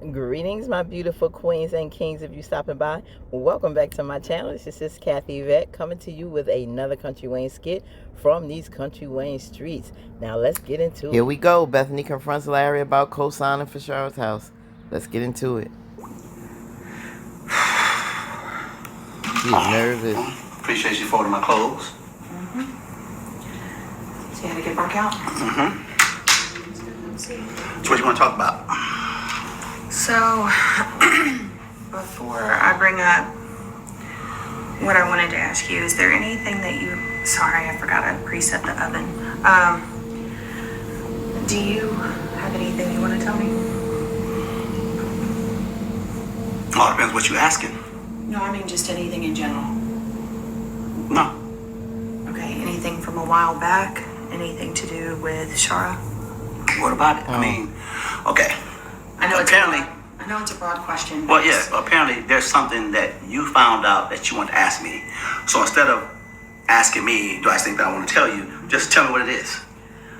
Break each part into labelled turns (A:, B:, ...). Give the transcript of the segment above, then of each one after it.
A: Greetings, my beautiful queens and kings. If you stopping by, welcome back to my channel. This is Kathy Vet coming to you with another Country Wayne skit from these Country Wayne streets. Now let's get into it.
B: Here we go. Bethany confronts Larry about co-signing for Charlotte's house. Let's get into it. She's nervous.
C: Appreciate you folding my clothes.
D: So you had a good workout?
C: So what you want to talk about?
D: So, before I bring up what I wanted to ask you, is there anything that you... Sorry, I forgot to preset the oven. Do you have anything you want to tell me?
C: Well, it depends what you're asking.
D: No, I mean just anything in general.
C: No.
D: Okay, anything from a while back? Anything to do with Shara?
C: What about it? I mean, okay.
D: I know
C: Apparently...
D: I know it's a broad question.
C: Well, yeah, apparently there's something that you found out that you want to ask me. So instead of asking me, do I think that I want to tell you, just tell me what it is.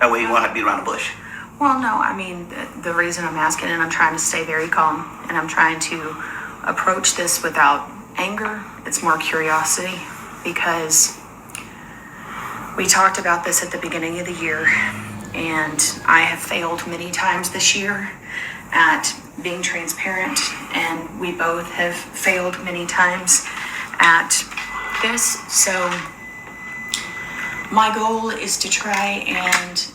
C: That way you won't have to beat around the bush.
D: Well, no, I mean, the reason I'm asking, and I'm trying to stay very calm, and I'm trying to approach this without anger, it's more curiosity, because we talked about this at the beginning of the year, and I have failed many times this year at being transparent, and we both have failed many times at this. So my goal is to try and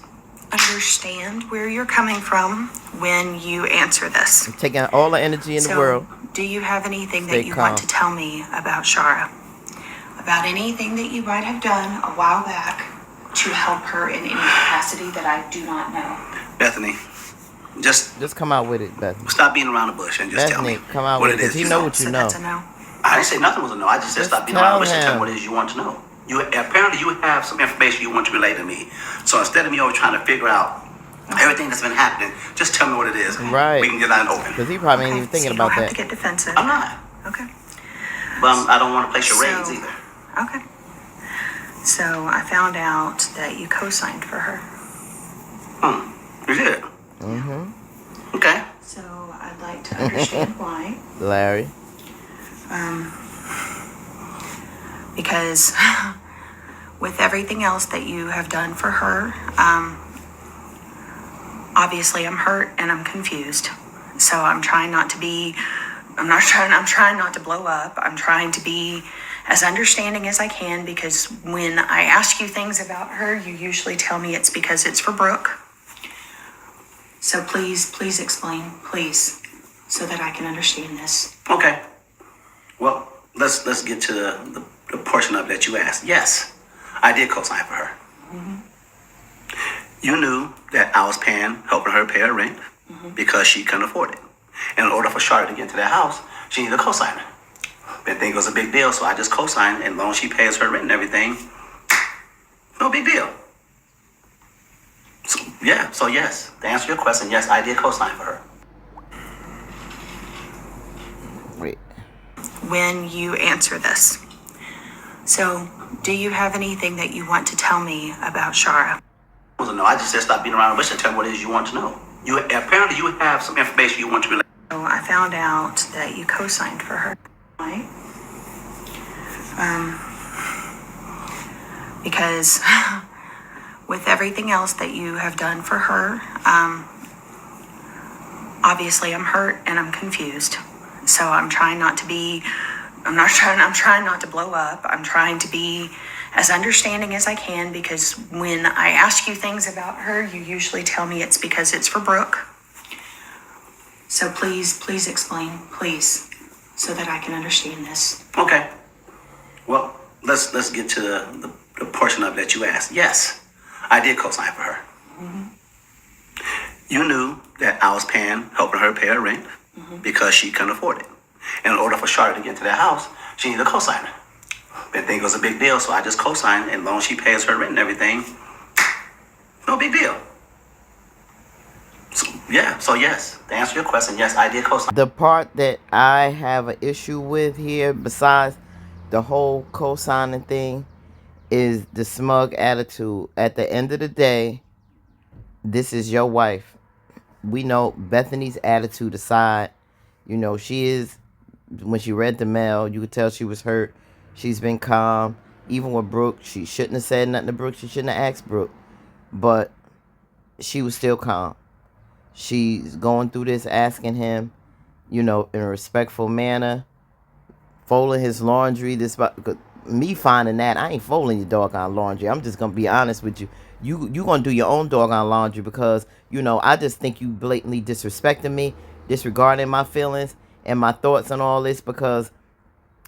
D: understand where you're coming from when you answer this.
B: I'm taking all the energy in the world.
D: Do you have anything
B: Stay
D: that you
B: calm.
D: want to tell me about Shara? About anything that you might have done a while back to help her in any capacity that I do not know?
C: Bethany, just
B: come out with it, Bethany.
C: stop beating around the bush and just
B: Bethany,
C: tell me
B: come out
C: what
B: with it,
C: it
B: because
C: is.
B: he know what you
D: So
B: know.
D: that's a no.
C: I didn't say nothing was a no. I just said
B: Just
C: stop beating around the bush and
B: tell
C: tell me what
B: him.
C: it is you want to know. Apparently you have some information you want to relay to me. So instead of me always trying to figure out everything that's been happening, just tell me what it is.
B: Right.
C: We can get that open.
B: Because he probably ain't even thinking
D: so you
B: about
D: don't have
B: that.
D: to get defensive.
C: I'm not.
D: Okay.
C: But I don't want to place your
D: So-
C: ratings either.
D: Okay. So I found out that you co-signed for her.
C: You did?
B: Mm-hmm.
C: Okay.
D: So I'd like to understand why.
B: Larry.
D: Because with everything else that you have done for her, obviously I'm hurt and I'm confused. So I'm trying not to blow up. I'm trying to be as understanding as I can, because when I ask you things about her, you usually tell me it's because it's for Brooke. So please explain, please, so that I can understand this.
C: Okay. Well, let's get to the portion of it that you asked. Yes, I did co-sign for her.
D: Mm-hmm.
C: You knew that I was helping her pay her rent because she couldn't afford it. And in order for Charlotte to get into that house, she needed a co-signer. Didn't think it was a big deal, so I just co-signed, and as long as she pays her rent and everything, no big deal. So yes, to answer your question, yes, I did co-sign for her.
B: Wait.
D: When you answer this. So, do you have anything that you want to tell me about Shara?
C: No, I just said stop beating around the bush and tell me what it is you want to know. Apparently you have some information you want to relay.
D: So I found out that you co-signed for her, right? Because with everything else that you have done for her, obviously I'm hurt and I'm confused. So I'm trying not to blow up. I'm trying to be as understanding as I can, because when I ask you things about her, you usually tell me it's because it's for Brooke. So please explain, please, so that I can understand this.
C: Okay. Well, let's get to the portion of it that you asked. Yes, I did co-sign for her. You knew that I was helping her pay her rent because she couldn't afford it. And in order for Charlotte to get into that house, she needed a co-signer. Didn't think it was a big deal, so I just co-signed, and as long as she pays her rent and everything, no big deal. So yes, to answer your question, yes, I did co-sign.
B: The part that I have an issue with here, besides the whole co-signing thing, is the smug attitude. At the end of the day, this is your wife. we know Bethany's attitude aside, she is, when she read the mail, you could tell she was hurt. She's been calm. Even with Brooke, she shouldn't have said nothing to Brooke. She shouldn't have asked Brooke. But she was still calm. She's going through this, asking him, in a respectful manner, folding his laundry. Me finding that, I ain't folding your doggone laundry. I'm just gonna be honest with you. You gonna do your own doggone laundry, because I just think you blatantly disrespecting me, disregarding my feelings and my thoughts on all this. Because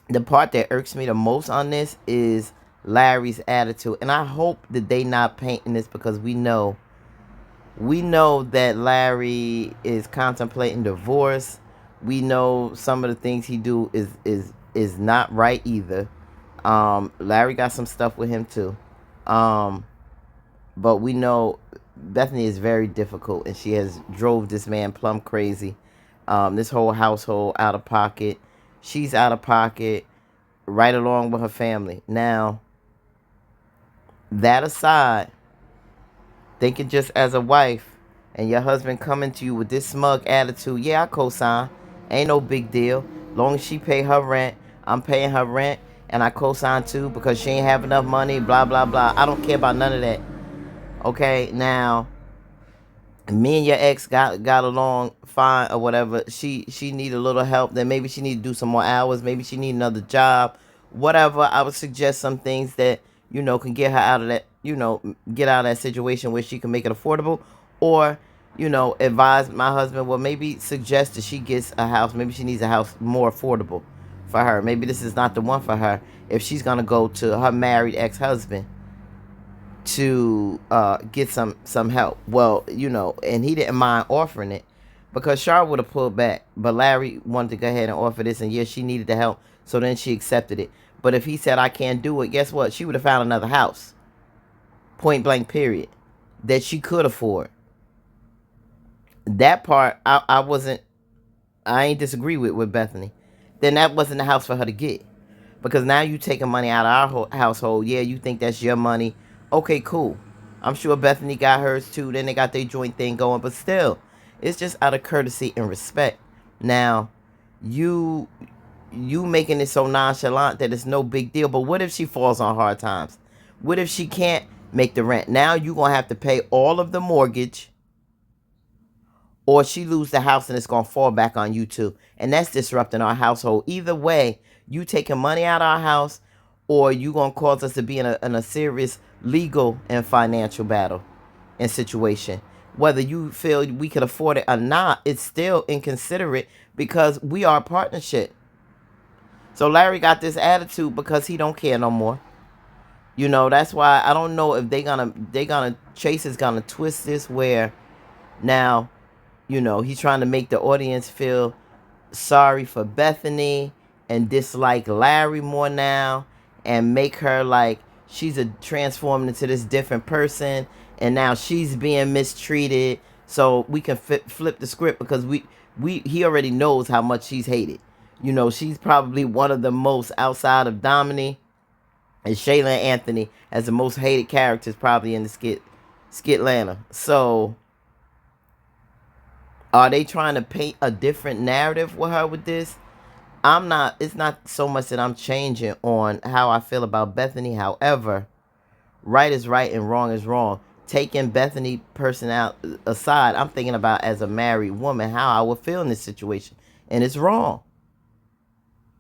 B: the part that irks me the most on this is Larry's attitude, and I hope that they not painting this, because we know that Larry is contemplating divorce. We know some of the things he do is not right either. Larry got some stuff with him too. But we know Bethany is very difficult, and she has drove this man plumb crazy. This whole household out of pocket. She's out of pocket right along with her family. Now, that aside, thinking just as a wife, and your husband coming to you with this smug attitude, yeah, I co-sign. Ain't no big deal. Long as she pay her rent, I'm paying her rent, and I co-sign too, because she ain't have enough money, blah, blah, blah. I don't care about none of that. Okay, now, me and your ex got along fine or whatever. She need a little help. Then maybe she need to do some more hours. Maybe she need another job. Whatever. I would suggest some things that, can get her out of that, get out of that situation where she can make it affordable. Or, advise my husband, well, maybe suggest that she gets a house. Maybe she needs a house more affordable for her. Maybe this is not the one for her if she's going to go to her married ex-husband to get some help. Well, and he didn't mind offering it, because Char would have pulled back, but Larry wanted to go ahead and offer this, and yes, she needed the help, so then she accepted it. But if he said, I can't do it, guess what? She would have found another house, point blank period, that she could afford. That part, I ain't disagree with Bethany. Then that wasn't the house for her to get. Because now you taking money out of our household. Yeah, you think that's your money. Okay, cool. I'm sure Bethany got hers too. Then they got their joint thing going. But still, it's just out of courtesy and respect. Now, you making it so nonchalant that it's no big deal. But what if she falls on hard times? What if she can't make the rent? Now you going to have to pay all of the mortgage, or she lose the house and it's going to fall back on you too. And that's disrupting our household. Either way, you taking money out of our house, or you going to cause us to be in a serious legal and financial battle and situation. Whether you feel we could afford it or not, it's still inconsiderate, because we are a partnership. So Larry got this attitude because he don't care no more. That's why I don't know if Chase is gonna twist this where now, he's trying to make the audience feel sorry for Bethany and dislike Larry more now, and make her like she's transformed into this different person, and now she's being mistreated. So we can flip the script, because he already knows how much she's hated. She's probably one of the most, outside of Dominique and Shayla and Anthony, as the most hated characters probably in the Skitlanta. So are they trying to paint a different narrative with her with this? It's not so much that I'm changing on how I feel about Bethany. However, right is right and wrong is wrong. Taking Bethany person out aside, I'm thinking about, as a married woman, how I would feel in this situation. And it's wrong.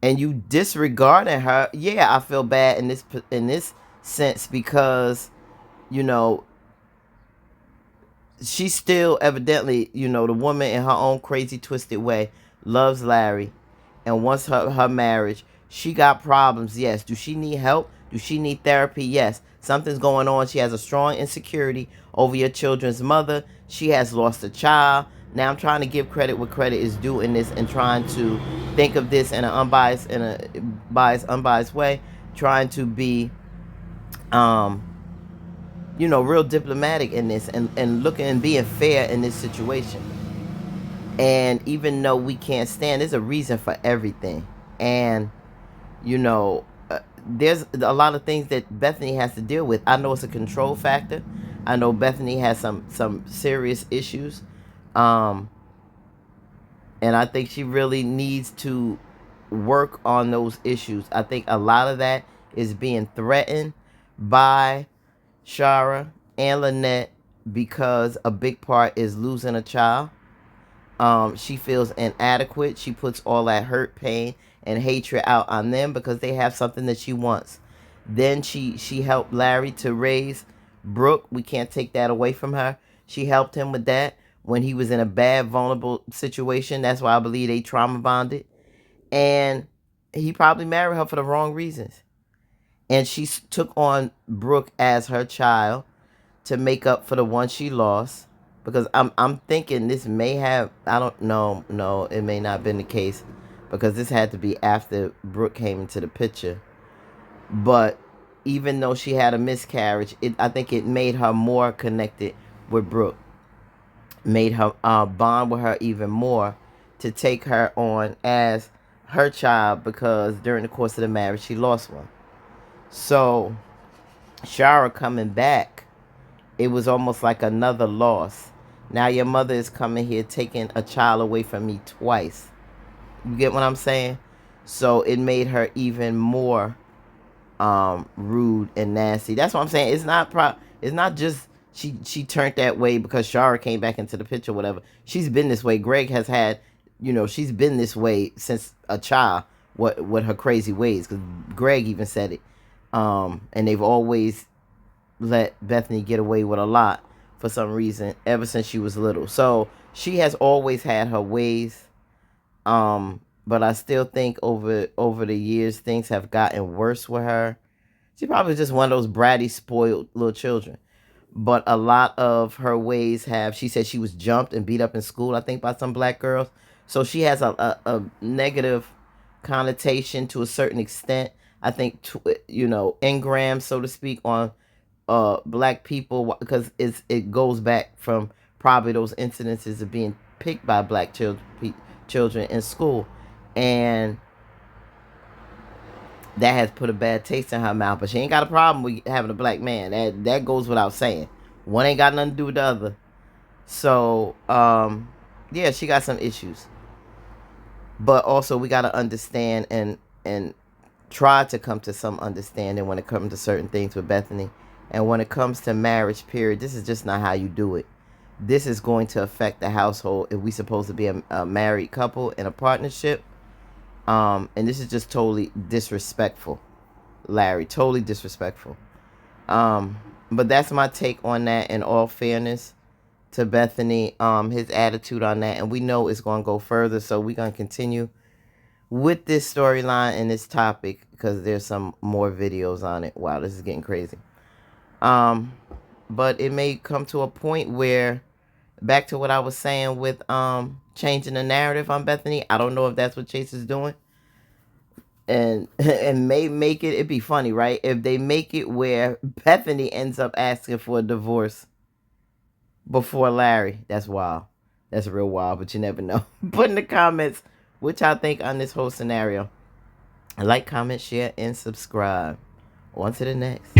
B: And you disregarding her, yeah, I feel bad in this sense, because, she's still evidently, the woman in her own crazy, twisted way, loves Larry and wants her marriage. She got problems, yes. Do she need help? Do she need therapy? Yes. Something's going on. She has a strong insecurity over your children's mother. She has lost a child. Now I'm trying to give credit where credit is due in this, and trying to think of this in unbiased way, trying to be real diplomatic in this, and looking and being fair in this situation. And even though we can't stand, there's a reason for everything. And there's a lot of things that Bethany has to deal with. I know it's a control factor. I know Bethany has some serious issues, Um, and I think she really needs to work on those issues. I think a lot of that is being threatened by Shara and Lynette because a big part is losing a child. She feels inadequate. She puts all that hurt, pain, and hatred out on them because they have something that she wants. Then she helped Larry to raise Brooke. We can't take that away from her. She helped him with that when he was in a bad, vulnerable situation. That's why I believe they trauma bonded. And he probably married her for the wrong reasons. And she took on Brooke as her child to make up for the one she lost. Because I'm thinking this may have, I don't know, no, it may not have been the case because this had to be after Brooke came into the picture. But even though she had a miscarriage, I think it made her more connected with Brooke, made her bond with her even more to take her on as her child because during the course of the marriage she lost one. So Shara coming back, it was almost like another loss. Now your mother is coming here taking a child away from me twice. You get what I'm saying? So it made her even more rude and nasty. That's what I'm saying. It's not just she turned that way because Shara came back into the picture or whatever. She's been this way. Greg has had, she's been this way since a child. What her crazy ways, because Greg even said it. And they've always let Bethany get away with a lot for some reason ever since she was little. So she has always had her ways. But I still think over the years things have gotten worse with her. She probably just one of those bratty, spoiled little children. But a lot of her ways have. She said she was jumped and beat up in school, I think, by some black girls. So she has a negative connotation to a certain extent. I think, engrams, so to speak, on black people because it goes back from probably those incidences of being picked by black children in school, and that has put a bad taste in her mouth. But she ain't got a problem with having a black man. That goes without saying. One ain't got nothing to do with the other. So yeah, she got some issues, but also we got to understand and try to come to some understanding when it comes to certain things with Bethany. And when it comes to marriage, period, this is just not how you do it. This is going to affect the household if we supposed to be a married couple in a partnership. And this is just totally disrespectful, Larry. Totally disrespectful. But that's my take on that. In all fairness to Bethany, his attitude on that, and we know it's going to go further. So we're going to continue with this storyline and this topic because there's some more videos on it. Wow, this is getting crazy. But it may come to a point where, back to what I was saying with changing the narrative on Bethany. I don't know if that's what Chase is doing. And may make it'd be funny, right? If they make it where Bethany ends up asking for a divorce before Larry. That's wild. That's real wild, but you never know. Put in the comments what y'all think on this whole scenario. Like, comment, share, and subscribe. On to the next.